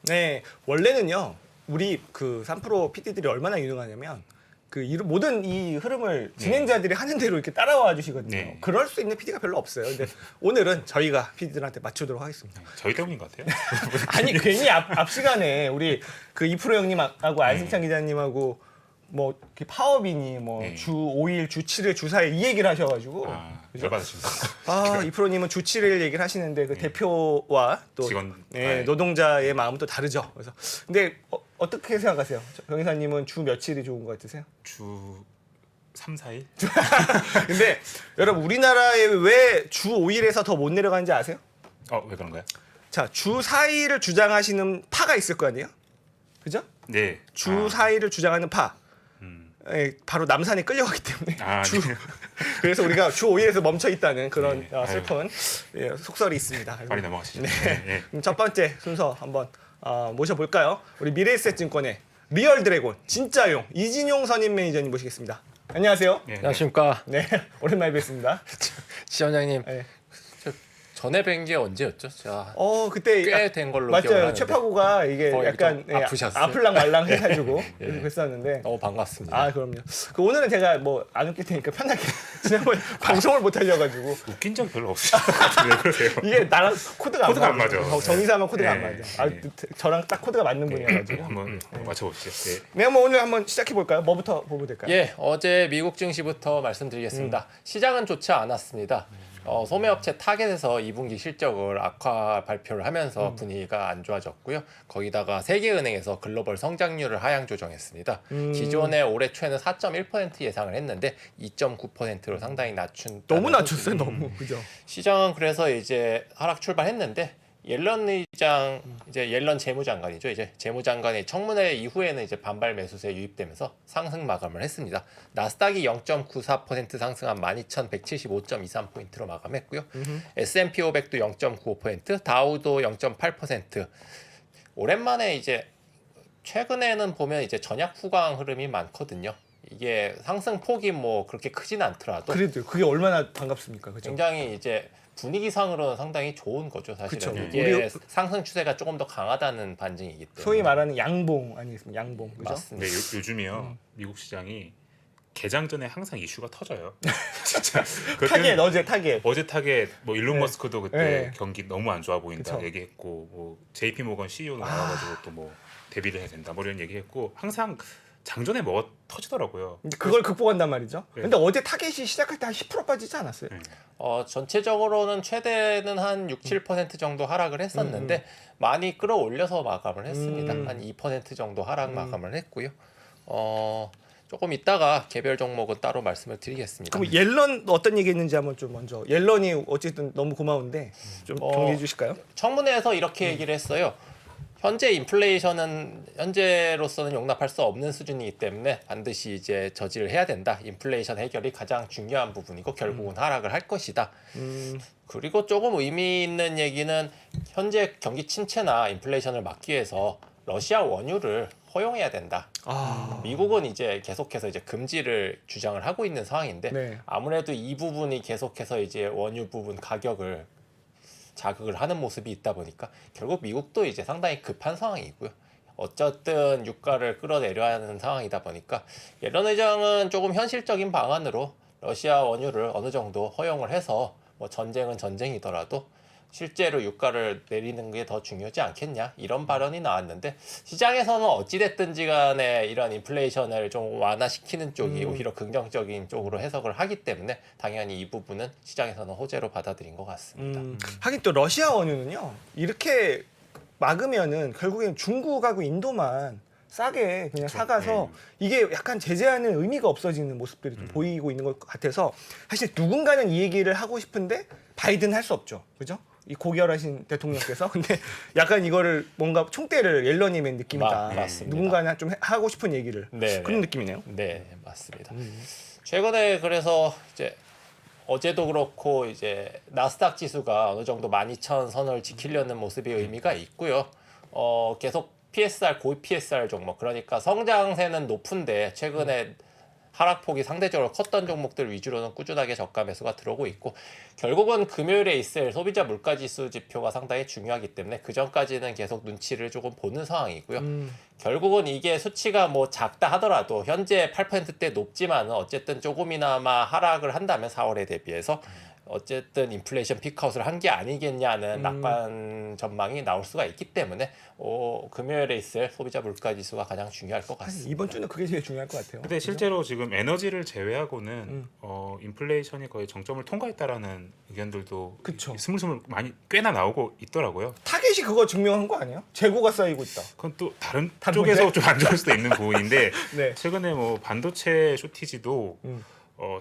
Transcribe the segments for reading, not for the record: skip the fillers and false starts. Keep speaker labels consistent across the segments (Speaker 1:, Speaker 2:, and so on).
Speaker 1: 네, 원래는요. 우리 그 3프로 PD들이 얼마나 유능하냐면 모든 이 흐름을 진행자들이 하는 대로 이렇게 따라와 주시거든요.
Speaker 2: 네.
Speaker 1: 그럴 수 있는 PD가 별로 없어요. 근데 오늘은 저희가 PD들한테 맞추도록 하겠습니다.
Speaker 2: 저희 때문인 것 같아요.
Speaker 1: 아니 괜히 앞 시간에 우리 그 이프로 형님하고 안승찬 기자님하고 뭐 이렇게 파업이니 뭐
Speaker 2: 네.
Speaker 1: 주 5일, 주 7일, 주 4일 이 얘기를 하셔가지고 그죠?
Speaker 2: 열받으십니다.
Speaker 1: 이프로님은 주 7일 얘기를 하시는데 그 대표와 또
Speaker 2: 직원,
Speaker 1: 노동자의 마음은 또 다르죠. 그래서 근데 어떻게 생각하세요? 변호사님은 주 며칠이 좋은 것 같으세요?
Speaker 2: 주 3, 4일?
Speaker 1: 근데 여러분 우리나라에 왜 주 5일에서 더 못 내려가는지 아세요?
Speaker 2: 왜 그런가요?
Speaker 1: 자, 주 4일을 주장하시는 파가 있을 거 아니에요? 그죠?
Speaker 2: 네.
Speaker 1: 주 4일을 주장하는 파.
Speaker 2: 음.
Speaker 1: 바로 남산에 끌려가기 때문에
Speaker 2: 네.
Speaker 1: 그래서 우리가 주 5일에서 멈춰 있다는 그런
Speaker 2: 네.
Speaker 1: 슬픈 속설이 있습니다.
Speaker 2: 빨리 넘어가시죠.
Speaker 1: 네.
Speaker 2: 네.
Speaker 1: 그럼 첫 번째 순서 한번 모셔볼까요? 우리 미래에셋증권의 리얼 드래곤 진짜용 이진용 선임 매니저님 모시겠습니다. 안녕하세요.
Speaker 2: 네.
Speaker 3: 안녕하십니까.
Speaker 1: 네, 오랜만에 뵙습니다.
Speaker 3: 시원장님.
Speaker 1: 네.
Speaker 3: 전에 뵌 게 언제였죠? 제가
Speaker 1: 그때
Speaker 3: 꽤 된 걸로 기억을
Speaker 1: 맞아요.
Speaker 3: 하는데.
Speaker 1: 최파구가 이게 약간
Speaker 3: 좀 아프셨어요?
Speaker 1: 아플랑 말랑 해가지고
Speaker 3: 예.
Speaker 1: 그랬었는데.
Speaker 3: 너무 반갑습니다.
Speaker 1: 그럼요. 오늘은 제가 뭐 안 웃길 테니까 편하게 지난번에 방송을 못 하려가지고
Speaker 2: 웃긴 적 별로 없으신 것 같은데 왜 그러세요?
Speaker 1: 이게 나랑 코드가
Speaker 2: 안 맞아.
Speaker 1: 정의사만 코드가
Speaker 2: 네.
Speaker 1: 안 맞아.
Speaker 2: 네.
Speaker 1: 저랑 딱 코드가 맞는 분이어가지고.
Speaker 2: 한번 맞춰보시죠. 네.
Speaker 1: 네, 오늘 한번 시작해 볼까요? 뭐부터 보면 될까요?
Speaker 3: 예, 어제 미국 증시부터 말씀드리겠습니다. 시장은 좋지 않았습니다. 소매업체 타겟에서 2분기 실적을 악화 발표를 하면서 분위기가 안 좋아졌고요. 거기다가 세계은행에서 글로벌 성장률을 하향 조정했습니다. 기존에 올해 초에는 4.1% 예상을 했는데 2.9%로 상당히 낮춘.
Speaker 1: 너무 낮췄어요, 너무 그죠?
Speaker 3: 시장은 그래서 이제 하락 출발했는데 옐런 의장 이제 옐런 재무장관이죠. 이제 재무장관의 청문회 이후에는 이제 반발 매수세 유입되면서 상승 마감을 했습니다. 나스닥이 0.94% 상승한 12,175.23포인트로 마감했고요. S&P 500도 0.95%, 다우도 0.8%. 오랜만에 이제 최근에는 보면 이제 전약 후강 흐름이 많거든요. 이게 상승 폭이 뭐 그렇게 크진 않더라도
Speaker 1: 그래도 그게 얼마나 반갑습니까, 그죠?
Speaker 3: 굉장히 이제 분위기상으로는 상당히 좋은 거죠, 사실은.
Speaker 1: 그쵸.
Speaker 3: 이게
Speaker 1: 우리
Speaker 3: 상승 추세가 조금 더 강하다는 반증이기 때문에.
Speaker 1: 소위 말하는 양봉 아니겠습니까? 양봉, 그죠?
Speaker 3: 맞습니다.
Speaker 2: 근데 요즘이요 미국 시장이 개장 전에 항상 이슈가 터져요. 진짜.
Speaker 1: 타겟 어제 타겟.
Speaker 2: 어제 타겟 뭐 일론
Speaker 1: 네.
Speaker 2: 머스크도 그때
Speaker 1: 네.
Speaker 2: 경기 너무 안 좋아 보인다
Speaker 1: 그쵸.
Speaker 2: 얘기했고 뭐 JP 모건 CEO도 나와가지고 또 뭐 대비를 해야 된다 뭐 이런 얘기했고 항상 장전에 뭐가 터지더라고요.
Speaker 1: 근데 그걸 극복한단 말이죠.
Speaker 2: 네.
Speaker 1: 근데 어제 타겟이 시작할 때 한 10% 빠지지 않았어요?
Speaker 2: 네.
Speaker 3: 전체적으로는 최대는 한 6, 7% 정도 하락을 했었는데 많이 끌어올려서 마감을 했습니다. 한 2% 정도 하락 마감을 했고요. 조금 이따가 개별 종목은 따로 말씀을 드리겠습니다.
Speaker 1: 그럼 옐런 어떤 얘기했는지 한번 좀 먼저. 옐런이 어쨌든 너무 고마운데 좀 정리해 주실까요?
Speaker 3: 청문회에서 이렇게 얘기를 했어요. 현재 인플레이션은 현재로서는 용납할 수 없는 수준이기 때문에 반드시 이제 저지를 해야 된다. 인플레이션 해결이 가장 중요한 부분이고 결국은 하락을 할 것이다. 그리고 조금 의미 있는 얘기는 현재 경기 침체나 인플레이션을 막기 위해서 러시아 원유를 허용해야 된다. 미국은 이제 계속해서 이제 금지를 주장을 하고 있는 상황인데
Speaker 1: 네.
Speaker 3: 아무래도 이 부분이 계속해서 이제 원유 부분 가격을 자극을 하는 모습이 있다 보니까 결국 미국도 이제 상당히 급한 상황이고요. 어쨌든 유가를 끌어내려야 하는 상황이다 보니까 옐런 의장은 조금 현실적인 방안으로 러시아 원유를 어느 정도 허용을 해서 뭐 전쟁은 전쟁이더라도 실제로 유가를 내리는 게 더 중요하지 않겠냐 이런 발언이 나왔는데 시장에서는 어찌됐든지 간에 이런 인플레이션을 좀 완화시키는 쪽이 오히려 긍정적인 쪽으로 해석을 하기 때문에 당연히 이 부분은 시장에서는 호재로 받아들인 것 같습니다.
Speaker 1: 하긴 또 러시아 원유는요. 이렇게 막으면은 결국엔 중국하고 인도만 싸게 그냥 사가서 이게 약간 제재하는 의미가 없어지는 모습들이 좀 보이고 있는 것 같아서 사실 누군가는 이 얘기를 하고 싶은데 바이든 할 수 없죠. 그죠? 이 고결하신 대통령께서 근데 약간 이거를 뭔가 총대를 옐런이 맨 느낌이다.
Speaker 3: 맞습니다.
Speaker 1: 누군가는 좀 하고 싶은 얘기를
Speaker 3: 네,
Speaker 1: 그런
Speaker 3: 네.
Speaker 1: 느낌이네요.
Speaker 3: 네, 맞습니다. 최근에 그래서 이제 어제도 그렇고 이제 나스닥 지수가 어느 정도 12,000선을 지키려는 모습의 의미가 있고요. 계속 PSR 고위 PSR 종목 그러니까 성장세는 높은데 최근에 하락폭이 상대적으로 컸던 종목들 위주로는 꾸준하게 저가 매수가 들어오고 있고 결국은 금요일에 있을 소비자 물가지수 지표가 상당히 중요하기 때문에 그 전까지는 계속 눈치를 조금 보는 상황이고요. 결국은 이게 수치가 뭐 작다 하더라도 현재 8%대 높지만 어쨌든 조금이나마 하락을 한다면 4월에 대비해서 어쨌든 인플레이션 피크아웃을 한 게 아니겠냐는 낙관 전망이 나올 수가 있기 때문에 금요일에 있을 소비자 물가 지수가 가장 중요할 것 같습니다.
Speaker 1: 이번 주는 그게 제일 중요할 것 같아요.
Speaker 2: 근데 실제로 지금 에너지를 제외하고는 인플레이션이 거의 정점을 통과했다라는 의견들도
Speaker 1: 그쵸.
Speaker 2: 스물스물 많이 꽤나 나오고 있더라고요.
Speaker 1: 타겟이 그거 증명한 거 아니에요? 재고가 쌓이고 있다.
Speaker 2: 그건 또 다른
Speaker 1: 다른
Speaker 2: 쪽에서
Speaker 1: 문제?
Speaker 2: 좀 안 좋을 수도 있는 부분인데
Speaker 1: 네.
Speaker 2: 최근에 뭐 반도체 쇼티지도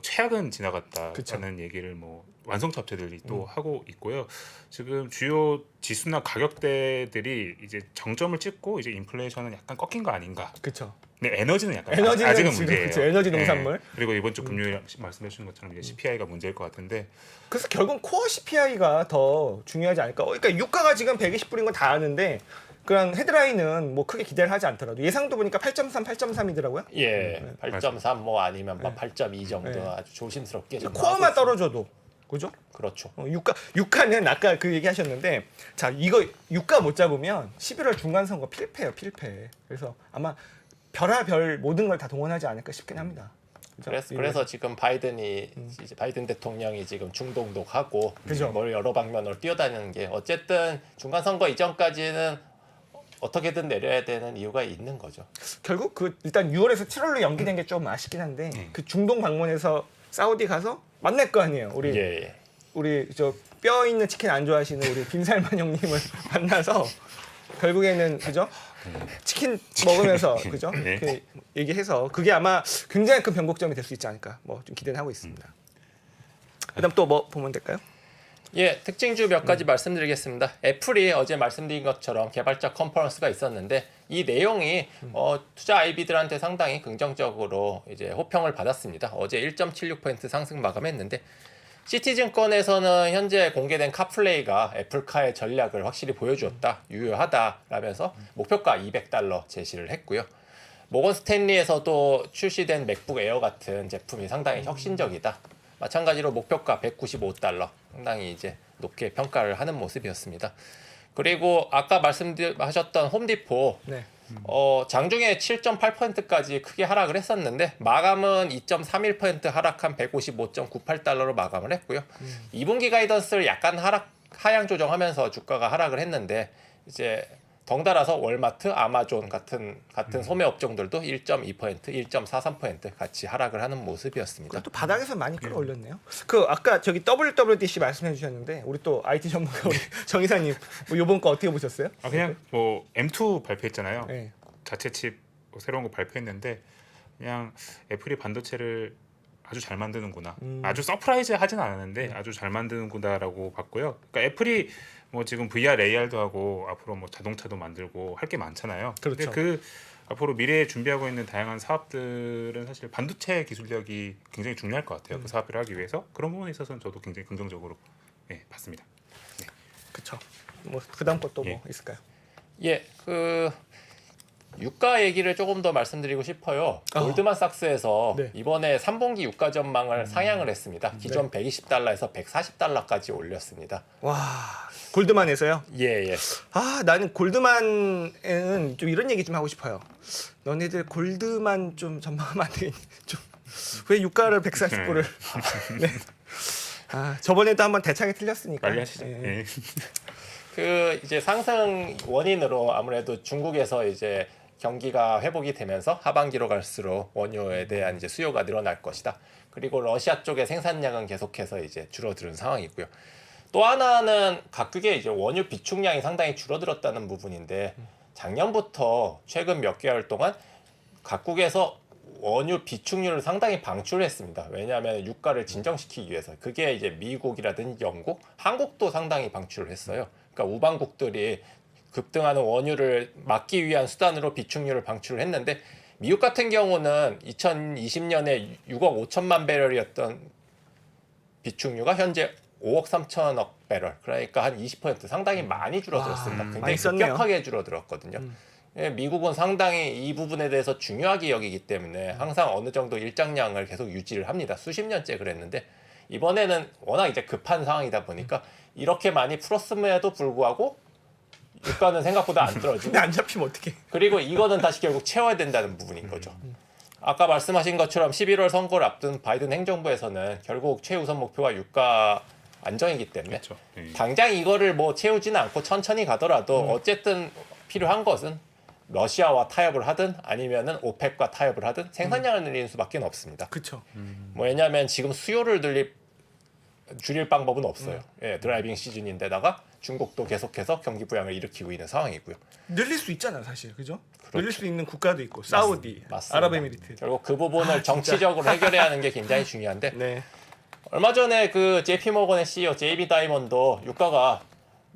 Speaker 2: 최악은
Speaker 1: 그쵸.
Speaker 2: 지나갔다라는 얘기를 뭐 완성차 업체들이 또 하고 있고요. 지금 주요 지수나 가격대들이 이제 정점을 찍고 이제 인플레이션은 약간 꺾인 거 아닌가.
Speaker 1: 그렇죠.
Speaker 2: 근데 에너지는 약간
Speaker 1: 에너지는
Speaker 2: 아직은
Speaker 1: 지금
Speaker 2: 문제예요.
Speaker 1: 그쵸, 에너지 농산물.
Speaker 2: 그리고 이번 주 금요일 말씀해 주신 것처럼 이제 CPI가 문제일 것 같은데
Speaker 1: 그래서 결국 코어 CPI가 더 중요하지 않을까. 그러니까 유가가 지금 120불인 건 다 아는데 그런 헤드라인은 뭐 크게 기대를 하지 않더라도 예상도 보니까 8.3, 8.3이더라고요.
Speaker 3: 예, 8.3 뭐 아니면 뭐 8.2 정도
Speaker 1: 네.
Speaker 3: 아주 조심스럽게 좀
Speaker 1: 코어만
Speaker 3: 나오고 있습니다.
Speaker 1: 떨어져도 그죠?
Speaker 3: 그렇죠.
Speaker 1: 유가는 아까 그 얘기하셨는데 자 이거 유가 못 잡으면 11월 중간 선거 필패예요, 필패. 그래서 아마 별하별 모든 걸 다 동원하지 않을까 싶긴 합니다. 그죠?
Speaker 3: 그래서 지금 바이든이 이제 바이든 대통령이 지금 중동도 가고
Speaker 1: 그죠.
Speaker 3: 뭘 여러 방면으로 뛰어다니는 게 어쨌든 중간 선거 이전까지는 어떻게든 내려야 되는 이유가 있는 거죠.
Speaker 1: 결국 그 일단 6월에서 7월로 연기된 게 좀 아쉽긴 한데 그 중동 방문해서 사우디 가서 만날 거 아니에요. 우리
Speaker 3: 예.
Speaker 1: 우리 저 뼈 있는 치킨 안 좋아하시는 우리 빈살만 형님을 만나서 결국에는 그죠? 치킨 먹으면서 그죠?
Speaker 2: 네.
Speaker 1: 그 얘기해서 그게 아마 굉장히 큰 변곡점이 될 수 있지 않을까 뭐 좀 기대는 하고 있습니다. 그다음 또 뭐 보면 될까요?
Speaker 3: 예, 특징주 몇 가지 말씀드리겠습니다. 애플이 어제 말씀드린 것처럼 개발자 컨퍼런스가 있었는데 이 내용이 투자 아이비들한테 상당히 긍정적으로 이제 호평을 받았습니다. 어제 1.76% 상승 마감했는데 시티증권에서는 현재 공개된 카플레이가 애플카의 전략을 확실히 보여주었다, 유효하다라면서 목표가 $200 제시를 했고요. 모건 스탠리에서도 출시된 맥북 에어 같은 제품이 상당히 혁신적이다. 마찬가지로 목표가 $195 상당히 이제 높게 평가를 하는 모습이었습니다. 그리고 아까 말씀하셨던 홈디포
Speaker 1: 네.
Speaker 3: 장중에 7.8%까지 크게 하락을 했었는데 마감은 2.31% 하락한 $155.98로 마감을 했고요. 2분기 가이던스를 약간 하향 조정하면서 주가가 하락을 했는데 이제 덩달아서 월마트, 아마존 같은 소매 업종들도 1.2%, 1.43% 같이 하락을 하는 모습이었습니다.
Speaker 1: 또 바닥에서 많이 끌어올렸네요. 그 아까 저기 WWDC 말씀해 주셨는데 우리 또 IT 전문가 우리 정 이사님 뭐 이번 거 어떻게 보셨어요?
Speaker 2: 그냥 뭐 M2 발표했잖아요.
Speaker 1: 네.
Speaker 2: 자체 칩 새로운 거 발표했는데 그냥 애플이 반도체를 아주 잘 만드는구나. 아주 서프라이즈 하진 않았는데 아주 잘 만드는구나라고 봤고요. 그러니까 애플이 뭐 지금 VR, AR도 하고 앞으로 뭐 자동차도 만들고 할 게 많잖아요.
Speaker 1: 그렇죠.
Speaker 2: 근데 그 앞으로 미래에 준비하고 있는 다양한 사업들은 사실 반도체 기술력이 굉장히 중요할 것 같아요. 그 사업을 하기 위해서 그런 부분에 있어서는 저도 굉장히 긍정적으로 봤습니다.
Speaker 1: 그렇죠. 뭐 그다음 것도 뭐
Speaker 2: 예.
Speaker 1: 있을까요?
Speaker 3: 예, 유가 얘기를 조금 더 말씀드리고 싶어요. 골드만삭스에서
Speaker 1: 네.
Speaker 3: 이번에 3분기 유가 전망을 상향을 했습니다. 기존 $120에서 $140까지 올렸습니다.
Speaker 1: 와 골드만에서요?
Speaker 3: 예.
Speaker 1: 아 나는 골드만에는 좀 이런 얘기 좀 하고 싶어요. 너네들 골드만 좀 전망하면 안 되니? 좀왜 유가를 140불을? 네. 아 저번에도 한번 대차게 틀렸으니까.
Speaker 2: 빨리 하시죠.
Speaker 1: 예.
Speaker 3: 이제 상승 원인으로 아무래도 중국에서 이제 경기가 회복이 되면서 하반기로 갈수록 원유에 대한 이제 수요가 늘어날 것이다. 그리고 러시아 쪽의 생산량은 계속해서 이제 줄어드는 상황이고요. 또 하나는 각국의 이제 원유 비축량이 상당히 줄어들었다는 부분인데 작년부터 최근 몇 개월 동안 각국에서 원유 비축률을 상당히 방출했습니다. 왜냐하면 유가를 진정시키기 위해서. 그게 이제 미국이라든지 영국, 한국도 상당히 방출을 했어요. 그러니까 우방국들이 급등하는 원유를 막기 위한 수단으로 비축률을 방출을 했는데 미국 같은 경우는 2020년에 6억 5천만 배럴이었던 비축유가 현재 5억 3천억 배럴, 그러니까 한 20% 상당히 많이 줄어들었습니다.
Speaker 1: 많이
Speaker 3: 굉장히
Speaker 1: 썼네요.
Speaker 3: 급격하게 줄어들었거든요. 미국은 상당히 이 부분에 대해서 중요하게 여기기 때문에 항상 어느 정도 일정량을 계속 유지를 합니다. 수십 년째 그랬는데 이번에는 워낙 이제 급한 상황이다 보니까 이렇게 많이 풀었음에도 불구하고 유가는 생각보다 안 떨어지고
Speaker 1: 근데 안 잡히면 어떡해.
Speaker 3: 그리고 이거는 다시 결국 채워야 된다는 부분인 거죠. 아까 말씀하신 것처럼 11월 선거를 앞둔 바이든 행정부에서는 결국 최우선 목표가 유가 안정이기 때문에
Speaker 2: 그렇죠. 예.
Speaker 3: 당장 이거를 뭐 채우지는 않고 천천히 가더라도 어쨌든 필요한 것은 러시아와 타협을 하든 아니면은 오펙과 타협을 하든 생산량을 늘리는 수밖에 없습니다.
Speaker 1: 그렇죠.
Speaker 3: 뭐 왜냐하면 지금 수요를 줄일 방법은 없어요. 예, 드라이빙 시즌인데다가 중국도 계속해서 경기 부양을 일으키고 있는 상황이고요.
Speaker 1: 늘릴 수 있잖아 사실, 그죠?
Speaker 3: 그렇죠.
Speaker 1: 늘릴 수 있는 국가도 있고, 사우디,
Speaker 3: 맞습니다.
Speaker 1: 아랍에미리트.
Speaker 3: 결국 그 부분을
Speaker 1: 진짜.
Speaker 3: 정치적으로 해결해야 하는 게 굉장히 중요한데
Speaker 1: 네,
Speaker 3: 얼마 전에 그 JP 모건의 CEO 제이비 다이먼도 유가가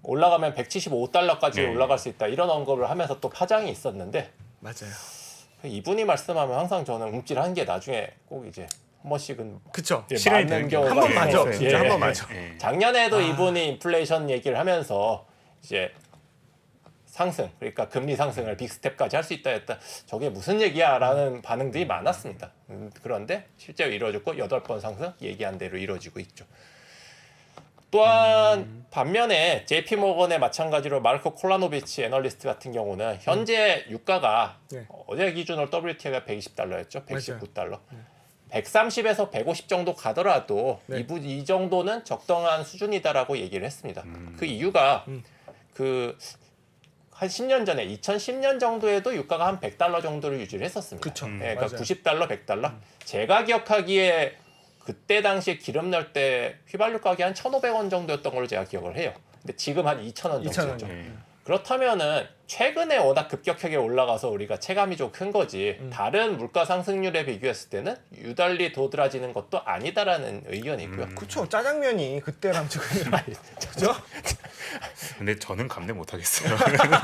Speaker 3: 올라가면 175달러까지
Speaker 2: 네.
Speaker 3: 올라갈 수 있다 이런 언급을 하면서 또 파장이 있었는데
Speaker 1: 맞아요.
Speaker 3: 이분이 말씀하면 항상 저는 움찔한 게 나중에 꼭 이제 한 번씩은
Speaker 1: 그쵸.
Speaker 3: 예,
Speaker 2: 실현이
Speaker 3: 맞는
Speaker 2: 되는
Speaker 3: 경우가
Speaker 1: 한 번
Speaker 2: 예,
Speaker 1: 맞아,
Speaker 2: 예,
Speaker 1: 진짜
Speaker 3: 예,
Speaker 1: 한 번
Speaker 3: 예.
Speaker 1: 맞아.
Speaker 2: 예.
Speaker 3: 작년에도 이분이 인플레이션 얘기를 하면서 이제 상승, 그러니까 금리 상승을 빅스텝까지 할 수 있다 했다. 저게 무슨 얘기야라는 반응들이 많았습니다. 그런데 실제로 이루어졌고 8번 상승 얘기한 대로 이루어지고 있죠. 또한 반면에 JP 모건의 마찬가지로 마르코 콜라노비치 애널리스트 같은 경우는 현재 유가가
Speaker 1: 네.
Speaker 3: 어제 기준으로 WTI가 120달러였죠.
Speaker 1: 맞아요.
Speaker 3: 119달러. 130에서 150 정도 가더라도
Speaker 1: 네.
Speaker 3: 이 정도는 적당한 수준이다라고 얘기를 했습니다. 그 이유가 그 한 10년 전에 2010년 정도에도 유가가 한 100달러 정도를 유지를 했었습니다.
Speaker 1: 그쵸.
Speaker 3: 예, 그러니까
Speaker 1: 맞아요.
Speaker 3: 90달러, 100달러. 제가 기억하기에 그때 당시에 기름 넣을 때 휘발유 가격이 한 1,500원 정도였던 걸로 제가 기억을 해요. 근데 지금 한 2,000원
Speaker 1: 2,000원
Speaker 3: 정도죠.
Speaker 2: 예.
Speaker 3: 그렇다면은 최근에 워낙 급격하게 올라가서 우리가 체감이 좀 큰 거지 다른 물가 상승률에 비교했을 때는 유달리 도드라지는 것도 아니다라는 의견이고요.
Speaker 1: 그쵸. 짜장면이 그때랑 지금 그죠?
Speaker 2: 근데 저는 감내 못 하겠어요. 이거는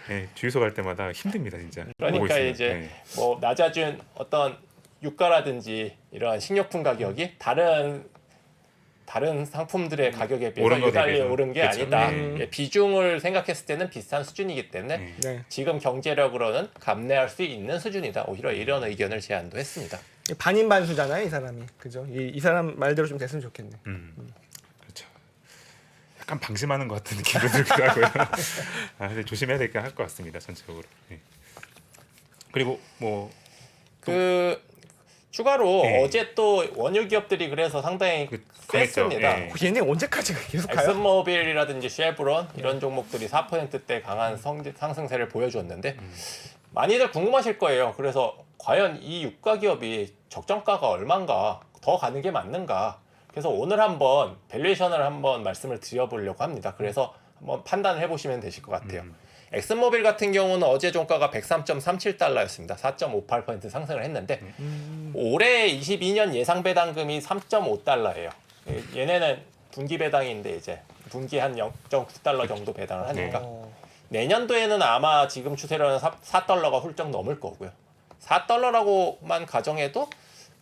Speaker 2: 예, 주유소 갈 때마다 힘듭니다, 진짜. 보고
Speaker 3: 그러니까
Speaker 2: 있으면.
Speaker 3: 이제
Speaker 2: 예.
Speaker 3: 뭐 낮아진 어떤 유가라든지 이러한 식료품 가격이 다른 상품들의 가격에 비해서
Speaker 2: 오른 거에
Speaker 3: 유달리
Speaker 2: 비해서.
Speaker 3: 오른 게
Speaker 2: 그쵸.
Speaker 3: 아니다.
Speaker 1: 음.
Speaker 3: 예, 비중을 생각했을 때는 비슷한 수준이기 때문에
Speaker 2: 예.
Speaker 1: 네.
Speaker 3: 지금 경제력으로는 감내할 수 있는 수준이다. 오히려 이런 의견을 제안도 했습니다.
Speaker 1: 반인반수잖아요, 이 사람이. 그죠? 이 사람 말대로 좀 됐으면 좋겠네.
Speaker 2: 그렇죠. 약간 방심하는 것 같은 느낌도 들기도 하고요. 근데 조심해야 될 것 같습니다, 전체적으로. 예. 그리고 뭐
Speaker 3: 그 추가로
Speaker 2: 예.
Speaker 3: 어제 또 원유 기업들이 그래서 상당히
Speaker 2: 강했죠.
Speaker 3: 셌습니다.
Speaker 2: 예.
Speaker 1: 얘네 언제까지 계속 가요?
Speaker 3: 엑슨모빌이라든지 쉐브론 이런 종목들이 4%대 강한 상승세를 보여줬는데 많이들 궁금하실 거예요. 그래서 과연 이 유가 기업이 적정가가 얼마인가 더 가는 게 맞는가? 그래서 오늘 한번 밸류에이션을 한번 말씀을 드려보려고 합니다. 그래서 한번 판단을 해보시면 되실 것 같아요. 엑슨모빌 같은 경우는 어제 종가가 103.37달러였습니다. 4.58% 상승을 했는데 올해 22년 예상 배당금이 3.5달러예요. 얘네는 분기 배당인데 이제 분기 한 0.9달러 정도 배당을 하니까
Speaker 1: 어,
Speaker 3: 내년도에는 아마 지금 추세로는 4달러가 훌쩍 넘을 거고요. 4달러라고만 가정해도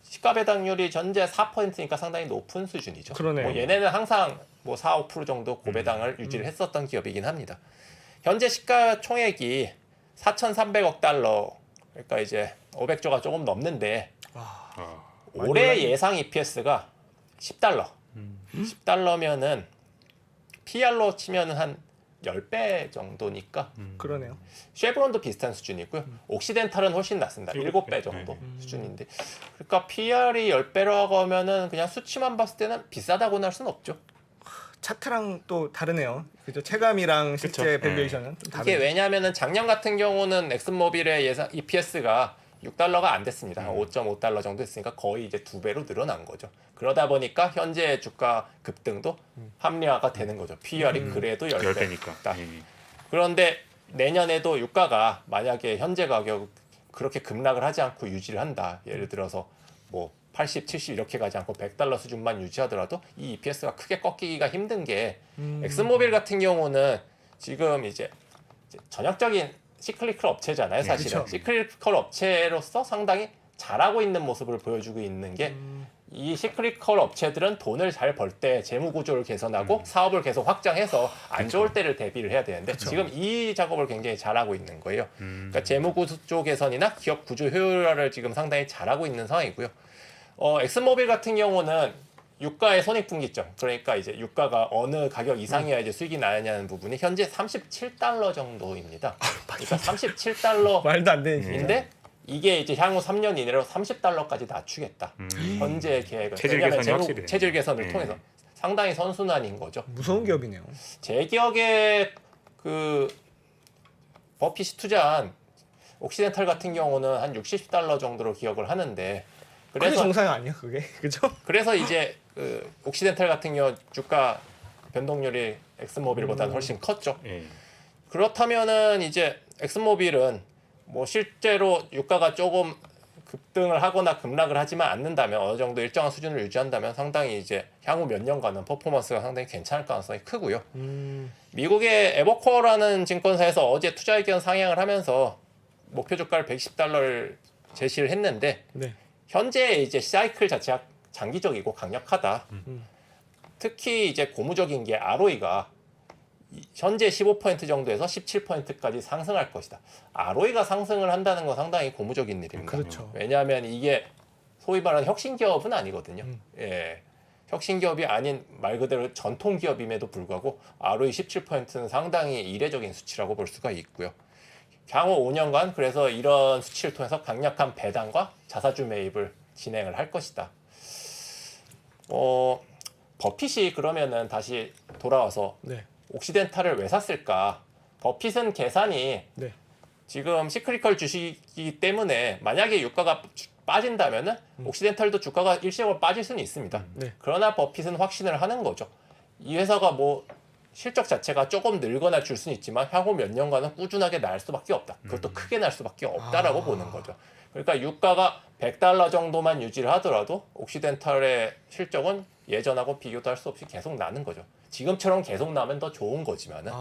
Speaker 3: 시가 배당률이 전제 4%니까 상당히 높은 수준이죠.
Speaker 1: 그러네요.
Speaker 3: 뭐 얘네는 항상 뭐 4, 5% 정도 고배당을 유지를 했었던 기업이긴 합니다. 현재 시가 총액이 4,300억 달러, 그러니까 이제 500조가 조금 넘는데
Speaker 2: 아,
Speaker 3: 올해 예상 EPS가 10달러. 10달러면은 PR로 치면은 한 10배 정도니까
Speaker 1: 그러네요.
Speaker 3: 쉐브론도 비슷한 수준이고요. 옥시덴탈은 훨씬 낮습니다. 7배 정도 수준인데. 그러니까 PR이 10배라고 하면은 그냥 수치만 봤을 때는 비싸다고는 할 수는 없죠.
Speaker 1: 차트랑 또 다르네요. 그죠? 체감이랑 실제
Speaker 2: 그쵸.
Speaker 1: 밸류에이션은 좀
Speaker 3: 이게
Speaker 1: 다르죠.
Speaker 3: 왜냐하면은 작년 같은 경우는 엑슨모빌의 예상 EPS가 6달러가 안 됐습니다. 한 5.5달러 정도 됐으니까 거의 이제 2배로 늘어난 거죠. 그러다 보니까 현재 주가 급등도 합리화가 되는 거죠. PR이 그래도
Speaker 2: 10배니까.
Speaker 3: 10배다. 그런데 내년에도 유가가 만약에 현재 가격 그렇게 급락을 하지 않고 유지를 한다. 예를 들어서 뭐 80, 70 이렇게 가지 않고 100달러 수준만 유지하더라도 이 EPS가 크게 꺾이기가 힘든 게 엑슨모빌 같은 경우는 지금 이제 전형적인 시클리컬 업체잖아요, 사실은.
Speaker 1: 그쵸.
Speaker 3: 시클리컬 업체로서 상당히 잘하고 있는 모습을 보여주고 있는 게 이 시크릿컬 업체들은 돈을 잘 벌 때 재무 구조를 개선하고 사업을 계속 확장해서 안 좋을 때를 대비를 해야 되는데 지금 이 작업을 굉장히 잘하고 있는 거예요. 그러니까 재무 구조 개선이나 기업 구조 효율화를 지금 상당히 잘하고 있는 상황이고요. 엑슨모빌 같은 경우는 유가의 손익분기점, 그러니까 이제 유가가 어느 가격 이상이어야 이제 수익이 나느냐는 부분이 현재 $37 정도입니다. 그러니까 $37
Speaker 1: 말도 안 되는 얘기죠.
Speaker 3: 인데 이게 이제 향후 3년 이내로 $30까지 낮추겠다. 현재 계획은.
Speaker 2: 체질
Speaker 3: 왜냐하면
Speaker 2: 개선이 확실히
Speaker 3: 체질 개선을
Speaker 2: 네.
Speaker 3: 통해서 상당히 선순환인 거죠.
Speaker 1: 무서운 기업이네요.
Speaker 3: 제 기억에 그 버핏이 투자한 옥시덴탈 같은 경우는 한 $60 정도로 기억을 하는데
Speaker 1: 그게
Speaker 3: 그래서
Speaker 1: 정상이 아니야 그게 그죠?
Speaker 3: 그래서 이제 그 옥시덴탈 같은 경우 주가 변동률이 엑슨모빌보다는 훨씬 컸죠.
Speaker 2: 예.
Speaker 3: 그렇다면은 이제 엑슨모빌은 뭐 실제로 유가가 조금 급등을 하거나 급락을 하지만 않는다면 어느 정도 일정한 수준을 유지한다면 상당히 이제 향후 몇 년간은 퍼포먼스가 상당히 괜찮을 가능성이 크고요. 미국의 에버코어라는 증권사에서 어제 투자 의견 상향을 하면서 목표 주가를 $110를 제시를 했는데
Speaker 1: 네.
Speaker 3: 현재 이제 사이클 자체가 장기적이고 강력하다. 특히 이제 고무적인 게 ROE가 현재 15% 정도에서 17%까지 상승할 것이다. ROE가 상승을 한다는 건 상당히 고무적인 일입니다.
Speaker 1: 그렇죠.
Speaker 3: 왜냐하면 이게 소위 말하는 혁신 기업은 아니거든요. 예. 혁신 기업이 아닌 말 그대로 전통 기업임에도 불구하고 ROE 17%는 상당히 이례적인 수치라고 볼 수가 있고요. 향후 5년간 그래서 이런 수치를 통해서 강력한 배당과 자사주 매입을 진행을 할 것이다. 버핏이 그러면은 다시 돌아와서
Speaker 1: 네.
Speaker 3: 옥시덴탈을 왜 샀을까? 버핏은 계산이
Speaker 1: 네.
Speaker 3: 지금 시크릿컬 주식이기 때문에 만약에 유가가 빠진다면은 옥시덴탈도 주가가 일시적으로 빠질 수는 있습니다.
Speaker 1: 네.
Speaker 3: 그러나 버핏은 확신을 하는 거죠. 이 회사가 뭐 실적 자체가 조금 늘거나 줄 수는 있지만 향후 몇 년간은 꾸준하게 날 수밖에 없다. 그것도 크게 날 수밖에 없다라고 보는 거죠. 그러니까 유가가 $100 정도만 유지를 하더라도 옥시덴탈의 실적은 예전하고 비교도 할 수 없이 계속 나는 거죠. 지금처럼 계속 나면 더 좋은 거지만은.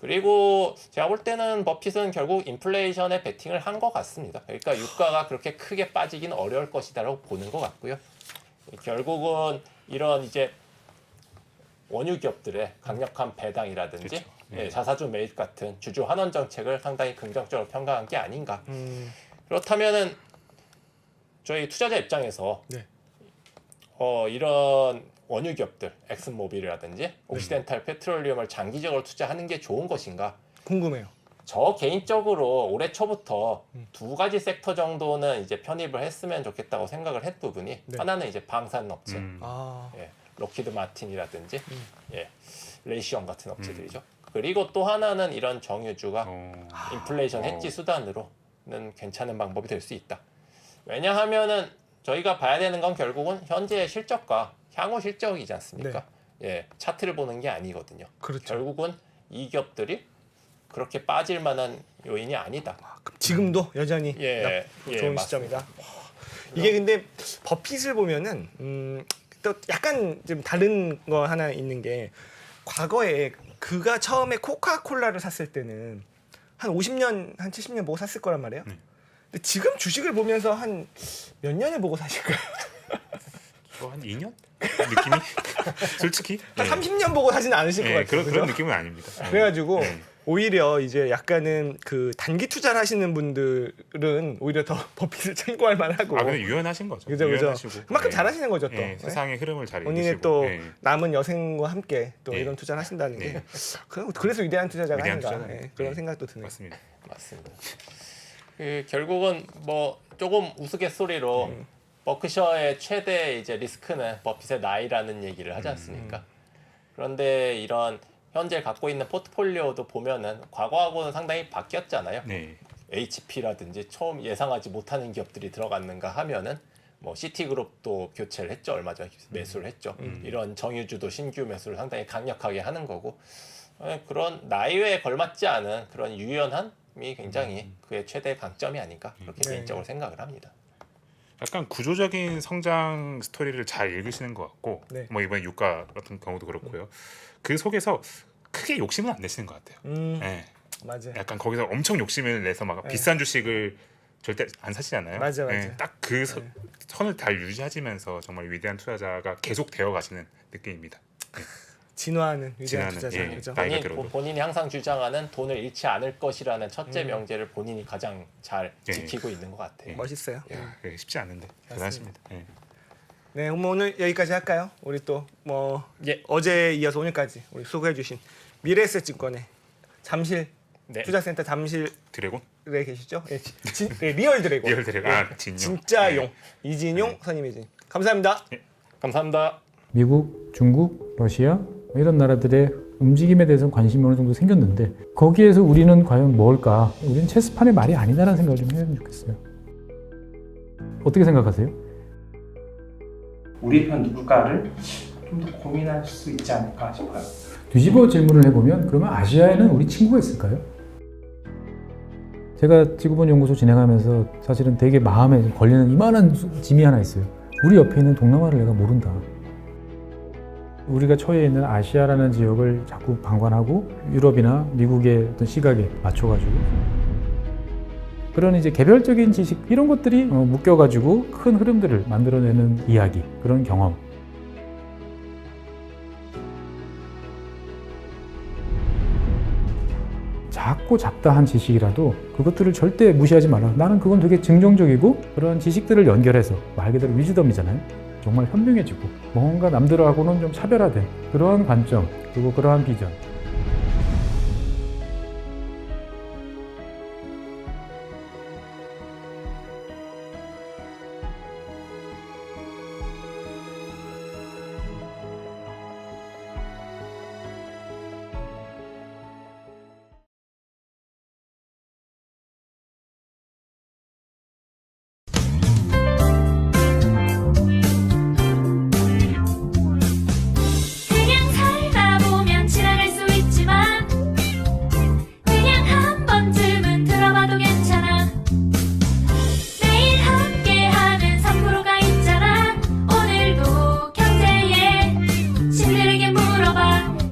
Speaker 3: 그리고 제가 볼 때는 버핏은 결국 인플레이션에 베팅을 한 것 같습니다. 그러니까 유가가 그렇게 크게 빠지긴 어려울 것이다라고 보는 것 같고요. 결국은 이런 이제 원유 기업들의 강력한 배당이라든지
Speaker 2: 그렇죠.
Speaker 3: 예, 자사주 매입 같은 주주 환원 정책을 상당히 긍정적으로 평가한 게 아닌가. 그렇다면은 저희 투자자 입장에서
Speaker 1: 네.
Speaker 3: 이런 원유 기업들, 엑슨모빌이라든지 옥시덴탈 페트롤리움을 장기적으로 투자하는 게 좋은 것인가?
Speaker 1: 궁금해요.
Speaker 3: 저 개인적으로 올해 초부터 두 가지 섹터 정도는 이제 편입을 했으면 좋겠다고 생각을 했 부분이
Speaker 1: 네.
Speaker 3: 하나는 이제 방산 업체,
Speaker 1: 아.
Speaker 3: 록히드 마틴이라든지 레이시온 같은 업체들이죠. 그리고 또 하나는 이런 정유주가 인플레이션 해지 수단으로는 괜찮은 방법이 될 수 있다. 왜냐하면은 저희가 봐야 되는 건 결국은 현재의 실적과 향후 실적이지 않습니까? 예, 차트를 보는 게 아니거든요.
Speaker 1: 그렇죠.
Speaker 3: 결국은 이 기업들이 그렇게 빠질 만한 요인이 아니다.
Speaker 1: 그럼 지금도 여전히 좋은
Speaker 3: 맞습니다.
Speaker 1: 시점이다. 이게 근데 버핏을 보면은 또 약간 좀 다른 거 하나 있는 게 과거에 그가 처음에 코카콜라를 샀을 때는 한 50년, 한 70년 보고 샀을 거란 말이에요. 근데 지금 주식을 보면서 한 몇 년을 보고 사실까요?
Speaker 2: 한 2년? 느낌이? 솔직히?
Speaker 1: 한 30년 보고 사지는 않으실 것 같아요.
Speaker 2: 그런 느낌은 아닙니다.
Speaker 1: 그래가지고 오히려 이제 약간은 그 단기 투자를 하시는 분들은 오히려 더 버핏을 참고할 만하고.
Speaker 2: 근데 유연하신 거죠.
Speaker 1: 그죠.
Speaker 2: 유연하시고.
Speaker 1: 그만큼 잘하시는 거죠 또.
Speaker 2: 세상의 흐름을 잘
Speaker 1: 본인의
Speaker 2: 읽으시고.
Speaker 1: 또 남은 여생과 함께 또 이런 투자를 하신다는
Speaker 2: 네.
Speaker 1: 게 그래서 위대한 투자자가
Speaker 2: 위대한
Speaker 1: 아닌가
Speaker 2: 투자자네.
Speaker 1: 그런 생각도 드네요.
Speaker 2: 맞습니다.
Speaker 3: 맞습니다. 결국은 뭐 조금 우스갯소리로 버크셔의 최대 이제 리스크는 버핏의 나이라는 얘기를 하지 않습니까? 그런데 이런 현재 갖고 있는 포트폴리오도 보면은 과거하고는 상당히 바뀌었잖아요.
Speaker 2: 네.
Speaker 3: HP라든지 처음 예상하지 못하는 기업들이 들어갔는가 하면은 뭐 시티그룹도 교체를 했죠. 얼마 전에 매수를 했죠. 이런 정유주도 신규 매수를 상당히 강력하게 하는 거고 그런 나이에 걸맞지 않은 그런 유연함이 굉장히 그의 최대 강점이 아닐까 그렇게 개인적으로 생각을 합니다.
Speaker 2: 약간 구조적인 성장 스토리를 잘 읽으시는 것 같고 뭐 이번 유가 같은 경우도 그렇고요. 그 속에서 크게 욕심은 안 내시는 것 같아요. 네.
Speaker 1: 맞아요.
Speaker 2: 약간 거기서 엄청 욕심을 내서 막 비싼 주식을 절대 안 사시잖아요.
Speaker 1: 맞아.
Speaker 2: 딱 그 선을 잘 유지하시면서 정말 위대한 투자자가 계속 되어 가시는 느낌입니다.
Speaker 1: 진화하는 위대한
Speaker 2: 진화하는,
Speaker 1: 투자자.
Speaker 2: 예.
Speaker 1: 그죠?
Speaker 2: 나이가 들어도.
Speaker 3: 본인이 항상 주장하는 돈을 잃지 않을 것이라는 첫째 명제를 본인이 가장 잘
Speaker 2: 예.
Speaker 3: 지키고 있는 것 같아요.
Speaker 1: 멋있어요.
Speaker 2: 쉽지 않은데 대단하십니다. 예.
Speaker 1: 네, 뭐 오늘 여기까지 할까요? 우리 또 뭐
Speaker 3: 예.
Speaker 1: 어제 이어서 오늘까지 우리 소개해주신 미래에셋증권의 잠실
Speaker 3: 네.
Speaker 1: 투자센터 잠실에
Speaker 2: 드래곤?
Speaker 1: 계시죠? 예, 네, 리얼 드래곤.
Speaker 2: 리얼 드래곤. 아, 진용.
Speaker 1: 진짜
Speaker 2: 네.
Speaker 1: 용 이진용 선임이진. 감사합니다.
Speaker 3: 감사합니다.
Speaker 4: 미국, 중국, 러시아 이런 나라들의 움직임에 대해서 관심이 어느 정도 생겼는데 거기에서 우리는 과연 뭘까? 우리는 체스판의 말이 아니다라는 생각을 좀 해보면 좋겠어요. 어떻게 생각하세요?
Speaker 5: 우리 편 누굴까를 좀 더 고민할 수 있지 않을까 싶어요.
Speaker 4: 뒤집어 질문을 해보면 그러면 아시아에는 우리 친구가 있을까요? 제가 지구본 연구소 진행하면서 사실은 되게 마음에 좀 걸리는 이만한 짐이 하나 있어요. 우리 옆에 있는 동남아를 내가 모른다. 우리가 처해 있는 아시아라는 지역을 자꾸 방관하고 유럽이나 미국의 어떤 시각에 맞춰가지고 그런 이제 개별적인 지식 이런 것들이 묶여가지고 큰 흐름들을 만들어내는 이야기, 그런 경험. 작고 잡다한 지식이라도 그것들을 절대 무시하지 말라. 나는 그건 되게 긍정적이고 그런 지식들을 연결해서 말 그대로 위즈덤이잖아요. 정말 현명해지고 뭔가 남들하고는 좀 차별화된 그러한 관점 그리고 그러한 비전